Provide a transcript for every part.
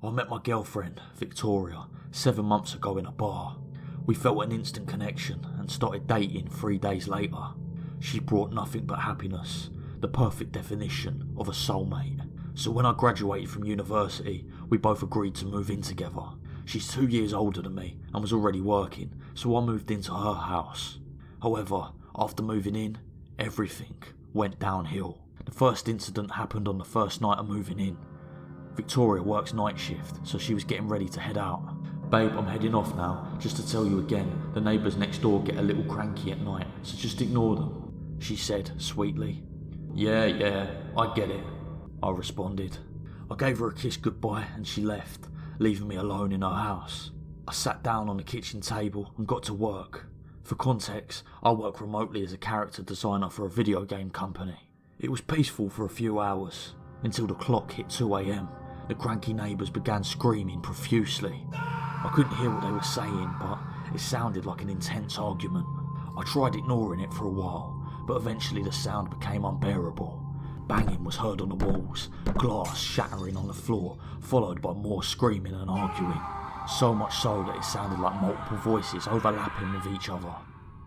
I met my girlfriend, Victoria, 7 months ago in a bar. We felt an instant connection and started dating 3 days later. She brought nothing but happiness, the perfect definition of a soulmate. So when I graduated from university, we both agreed to move in together. She's 2 years older than me and was already working, so I moved into her house. However, after moving in, everything went downhill. The first incident happened on the first night of moving in. Victoria works night shift, so she was getting ready to head out. "Babe, I'm heading off now. Just to tell you again, the neighbours next door get a little cranky at night, so just ignore them," she said sweetly. Yeah, I get it," I responded. I gave her a kiss goodbye and she left, leaving me alone in her house. I sat down on the kitchen table and got to work. For context, I work remotely as a character designer for a video game company. It was peaceful for a few hours, until the clock hit 2 AM. The cranky neighbours began screaming profusely. I couldn't hear what they were saying, but it sounded like an intense argument. I tried ignoring it for a while, but eventually the sound became unbearable. Banging was heard on the walls, glass shattering on the floor, followed by more screaming and arguing. So much so that it sounded like multiple voices overlapping with each other.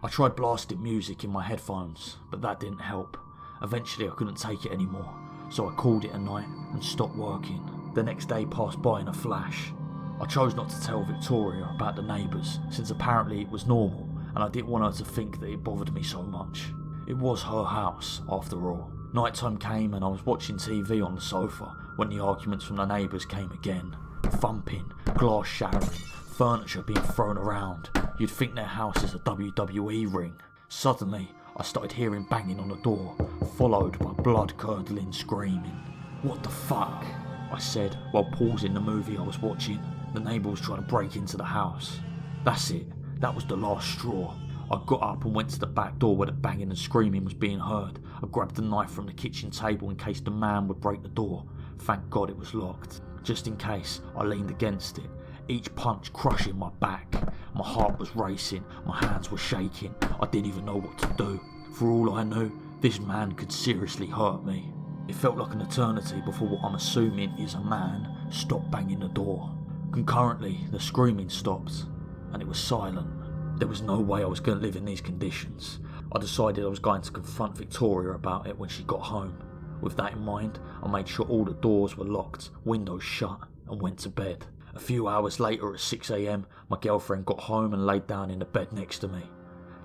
I tried blasting music in my headphones, but that didn't help. Eventually I couldn't take it anymore, so I called it a night and stopped working. The next day passed by in a flash. I chose not to tell Victoria about the neighbours, since apparently it was normal and I didn't want her to think that it bothered me so much. It was her house, after all. Nighttime came and I was watching TV on the sofa when the arguments from the neighbours came again. Thumping, glass shattering, furniture being thrown around. You'd think their house is a WWE ring. Suddenly, I started hearing banging on the door, followed by blood-curdling screaming. "What the fuck?" I said while pausing the movie I was watching. The neighbour was trying to break into the house. That's it, that was the last straw. I got up and went to the back door where the banging and screaming was being heard. I grabbed a knife from the kitchen table in case the man would break the door. Thank God it was locked. Just in case, I leaned against it, each punch crushing my back. My heart was racing, my hands were shaking. I didn't even know what to do. For all I knew, this man could seriously hurt me. It felt like an eternity before what I'm assuming is a man stopped banging the door. Concurrently, the screaming stopped, and it was silent. There was no way I was going to live in these conditions. I decided I was going to confront Victoria about it when she got home. With that in mind, I made sure all the doors were locked, windows shut, and went to bed. A few hours later at 6 AM, my girlfriend got home and laid down in the bed next to me.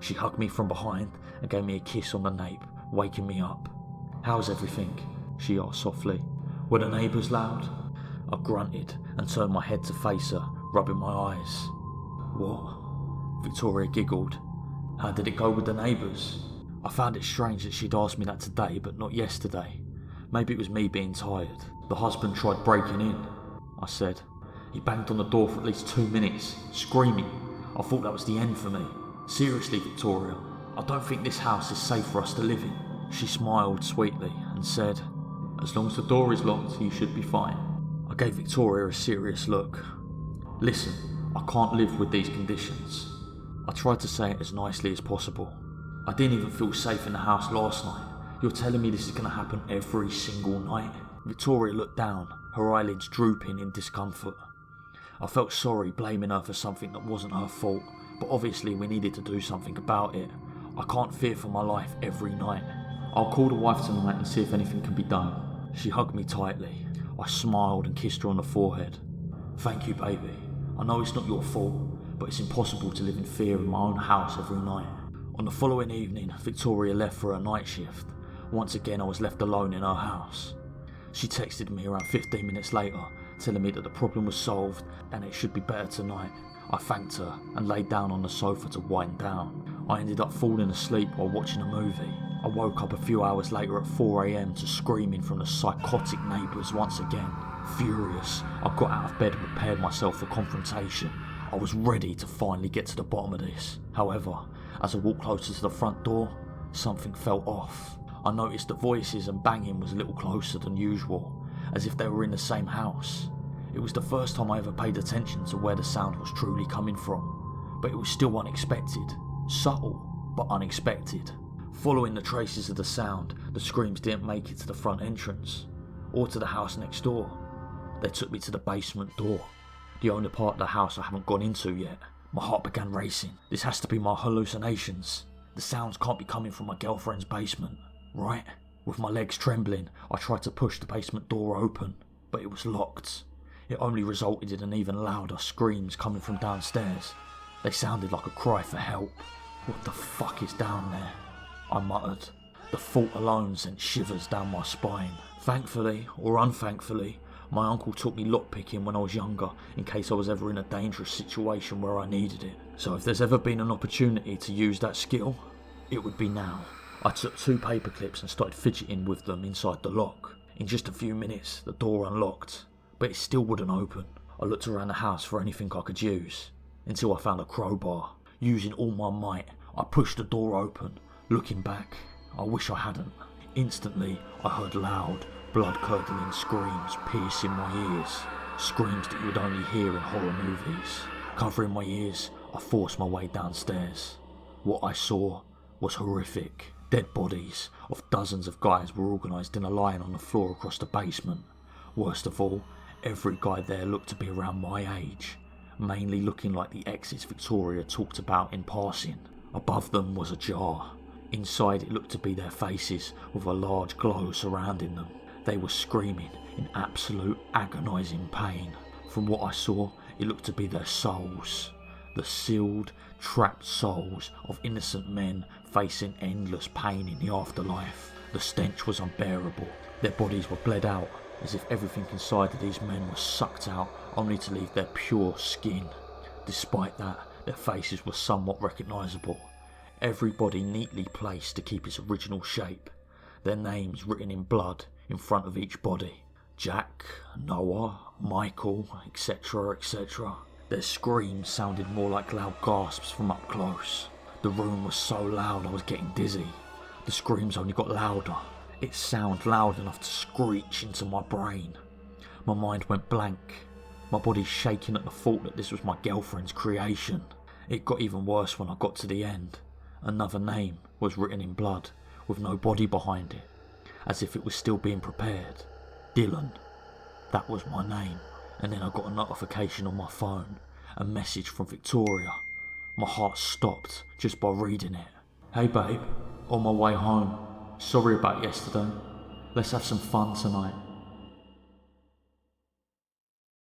She hugged me from behind and gave me a kiss on the nape, waking me up. "How's everything?" she asked softly. "Were the neighbours loud?" I grunted and turned my head to face her, rubbing my eyes. "What?" Victoria giggled. "How did it go with the neighbours?" I found it strange that she'd asked me that today, but not yesterday. Maybe it was me being tired. "The husband tried breaking in," I said. "He banged on the door for at least 2 minutes, screaming. I thought that was the end for me. Seriously, Victoria, I don't think this house is safe for us to live in." She smiled sweetly and said, "As long as the door is locked, you should be fine." I gave Victoria a serious look. "Listen, I can't live with these conditions." I tried to say it as nicely as possible. "I didn't even feel safe in the house last night. You're telling me this is going to happen every single night?" Victoria looked down, her eyelids drooping in discomfort. I felt sorry blaming her for something that wasn't her fault, but obviously we needed to do something about it. I can't fear for my life every night. "I'll call the wife tonight and see if anything can be done." She hugged me tightly. I smiled and kissed her on the forehead. "Thank you, baby. I know it's not your fault, but it's impossible to live in fear in my own house every night." On the following evening, Victoria left for her night shift. Once again, I was left alone in her house. She texted me around 15 minutes later, telling me that the problem was solved and it should be better tonight. I thanked her and laid down on the sofa to wind down. I ended up falling asleep while watching a movie. I woke up a few hours later at 4 AM to screaming from the psychotic neighbours once again. Furious, I got out of bed and prepared myself for confrontation. I was ready to finally get to the bottom of this. However, as I walked closer to the front door, something felt off. I noticed the voices and banging was a little closer than usual, as if they were in the same house. It was the first time I ever paid attention to where the sound was truly coming from, but it was still unexpected. Subtle, but unexpected. Following the traces of the sound, the screams didn't make it to the front entrance, or to the house next door. They took me to the basement door, the only part of the house I haven't gone into yet. My heart began racing. This has to be my hallucinations. The sounds can't be coming from my girlfriend's basement, right? With my legs trembling, I tried to push the basement door open, but it was locked. It only resulted in an even louder screams coming from downstairs. They sounded like a cry for help. What the fuck is down there? I muttered. The thought alone sent shivers down my spine. Thankfully, or unthankfully, my uncle taught me lockpicking when I was younger in case I was ever in a dangerous situation where I needed it. So if there's ever been an opportunity to use that skill, it would be now. I took 2 paper clips and started fidgeting with them inside the lock. In just a few minutes, the door unlocked, but it still wouldn't open. I looked around the house for anything I could use, until I found a crowbar. Using all my might, I pushed the door open. Looking back, I wish I hadn't. Instantly, I heard loud, blood-curdling screams piercing my ears. Screams that you would only hear in horror movies. Covering my ears, I forced my way downstairs. What I saw was horrific. Dead bodies of dozens of guys were organised in a line on the floor across the basement. Worst of all, every guy there looked to be around my age, mainly looking like the exes Victoria talked about in passing. Above them was a jar. Inside it looked to be their faces with a large glow surrounding them. They were screaming in absolute agonising pain. From what I saw, it looked to be their souls. The sealed, trapped souls of innocent men facing endless pain in the afterlife. The stench was unbearable. Their bodies were bled out, as if everything inside of these men was sucked out, only to leave their pure skin. Despite that, their faces were somewhat recognisable. Every body neatly placed to keep its original shape. Their names written in blood in front of each body. Jack, Noah, Michael, etc, etc. Their screams sounded more like loud gasps from up close. The room was so loud I was getting dizzy. The screams only got louder. It sounded loud enough to screech into my brain. My mind went blank. My body shaking at the thought that this was my girlfriend's creation. It got even worse when I got to the end. Another name was written in blood, with no body behind it, as if it was still being prepared. Dylan. That was my name. And then I got a notification on my phone, a message from Victoria. My heart stopped just by reading it. Hey babe, on my way home. Sorry about yesterday. Let's have some fun tonight.